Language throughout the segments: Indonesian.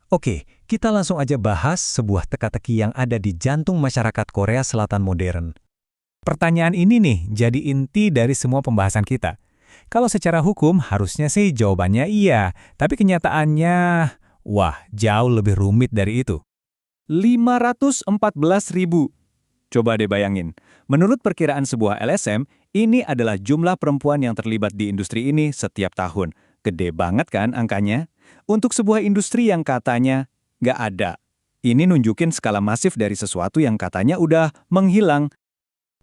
Oke, kita langsung aja bahas sebuah teka-teki yang ada di jantung masyarakat Korea Selatan modern. Pertanyaan ini nih jadi inti dari semua pembahasan kita. Kalau secara hukum harusnya sih jawabannya iya, tapi kenyataannya, wah, jauh lebih rumit dari itu. 514.000. Coba deh bayangin, menurut perkiraan sebuah LSM, ini adalah jumlah perempuan yang terlibat di industri ini setiap tahun. Gede banget kan angkanya? Untuk sebuah industri yang katanya nggak ada. Ini nunjukin skala masif dari sesuatu yang katanya udah menghilang.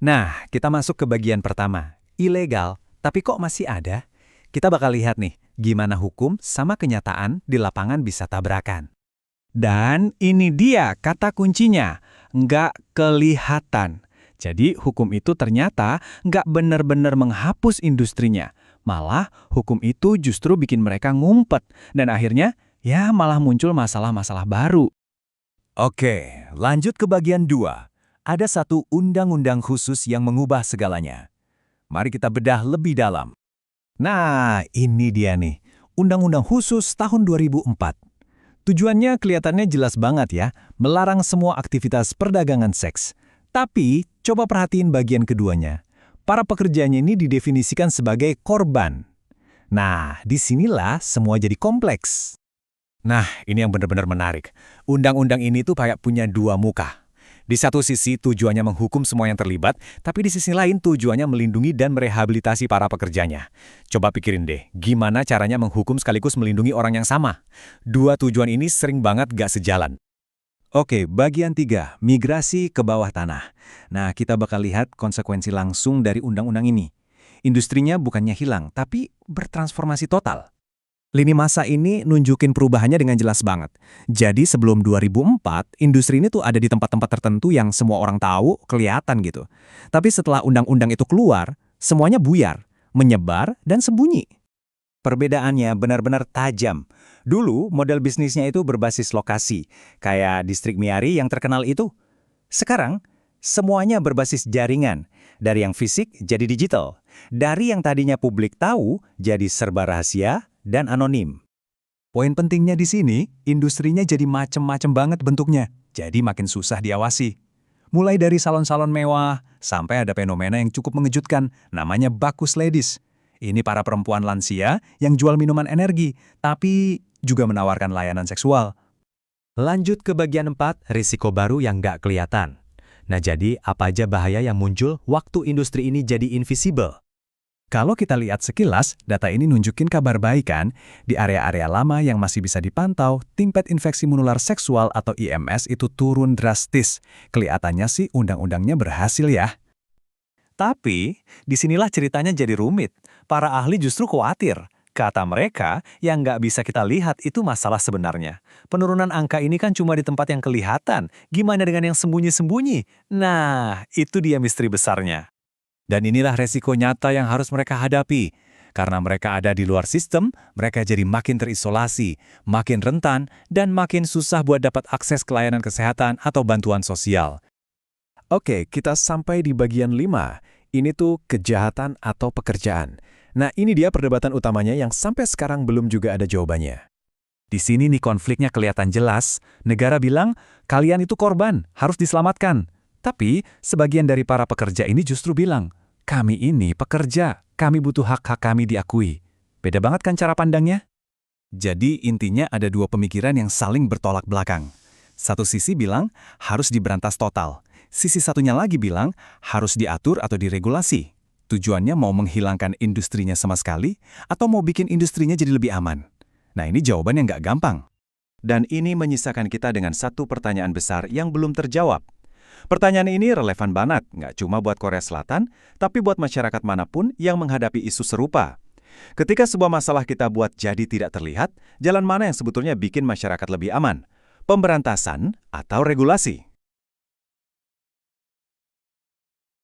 Nah, kita masuk ke bagian pertama. Ilegal, tapi kok masih ada? Kita bakal lihat nih, gimana hukum sama kenyataan di lapangan bisa tabrakan. Dan ini dia kata kuncinya, nggak kelihatan. Jadi hukum itu ternyata nggak benar-benar menghapus industrinya. Malah hukum itu justru bikin mereka ngumpet. Dan akhirnya ya malah muncul masalah-masalah baru. Oke, lanjut ke bagian 2. Ada satu undang-undang khusus yang mengubah segalanya. Mari kita bedah lebih dalam. Nah, ini dia nih, Undang-Undang Khusus tahun 2004. Tujuannya kelihatannya jelas banget ya, melarang semua aktivitas perdagangan seks. Tapi, coba perhatiin bagian keduanya. Para pekerjanya ini didefinisikan sebagai korban. Nah, disinilah semua jadi kompleks. Nah, ini yang benar-benar menarik. Undang-undang ini tuh kayak punya dua muka. Di satu sisi tujuannya menghukum semua yang terlibat, tapi di sisi lain tujuannya melindungi dan merehabilitasi para pekerjanya. Coba pikirin deh, gimana caranya menghukum sekaligus melindungi orang yang sama? Dua tujuan ini sering banget gak sejalan. Oke, bagian 3, migrasi ke bawah tanah. Nah, kita bakal lihat konsekuensi langsung dari undang-undang ini. Industrinya bukannya hilang, tapi bertransformasi total. Lini masa ini nunjukin perubahannya dengan jelas banget. Jadi sebelum 2004, industri ini tuh ada di tempat-tempat tertentu yang semua orang tahu, kelihatan gitu. Tapi setelah undang-undang itu keluar, semuanya buyar, menyebar, dan sembunyi. Perbedaannya benar-benar tajam. Dulu, model bisnisnya itu berbasis lokasi, kayak distrik Miyari yang terkenal itu. Sekarang, semuanya berbasis jaringan. Dari yang fisik jadi digital. Dari yang tadinya publik tahu, jadi serba rahasia dan anonim. Poin pentingnya di sini, industrinya jadi macem-macem banget bentuknya, jadi makin susah diawasi. Mulai dari salon-salon mewah, sampai ada fenomena yang cukup mengejutkan, namanya Bakus Ladies. Ini para perempuan lansia yang jual minuman energi, tapi juga menawarkan layanan seksual. Lanjut ke bagian 4, risiko baru yang nggak kelihatan. Nah jadi, apa aja bahaya yang muncul waktu industri ini jadi invisible? Kalau kita lihat sekilas, data ini nunjukin kabar baik kan? Di area-area lama yang masih bisa dipantau, tingkat infeksi menular seksual atau IMS itu turun drastis. Kelihatannya sih undang-undangnya berhasil ya. Tapi, disinilah ceritanya jadi rumit. Para ahli justru khawatir. Kata mereka, yang nggak bisa kita lihat itu masalah sebenarnya. Penurunan angka ini kan cuma di tempat yang kelihatan. Gimana dengan yang sembunyi-sembunyi? Nah, itu dia misteri besarnya. Dan inilah resiko nyata yang harus mereka hadapi. Karena mereka ada di luar sistem, mereka jadi makin terisolasi, makin rentan, dan makin susah buat dapat akses ke layanan kesehatan atau bantuan sosial. Oke, kita sampai di bagian 5. Ini tuh kejahatan atau pekerjaan. Nah, ini dia perdebatan utamanya yang sampai sekarang belum juga ada jawabannya. Di sini nih konfliknya kelihatan jelas. Negara bilang, kalian itu korban, harus diselamatkan. Tapi, sebagian dari para pekerja ini justru bilang, kami ini pekerja, kami butuh hak-hak kami diakui. Beda banget kan cara pandangnya? Jadi intinya ada dua pemikiran yang saling bertolak belakang. Satu sisi bilang, harus diberantas total. Sisi satunya lagi bilang, harus diatur atau diregulasi. Tujuannya mau menghilangkan industrinya sama sekali, atau mau bikin industrinya jadi lebih aman. Nah ini jawaban yang nggak gampang. Dan ini menyisakan kita dengan satu pertanyaan besar yang belum terjawab. Pertanyaan ini relevan banget, nggak cuma buat Korea Selatan, tapi buat masyarakat manapun yang menghadapi isu serupa. Ketika sebuah masalah kita buat jadi tidak terlihat, jalan mana yang sebetulnya bikin masyarakat lebih aman? Pemberantasan atau regulasi?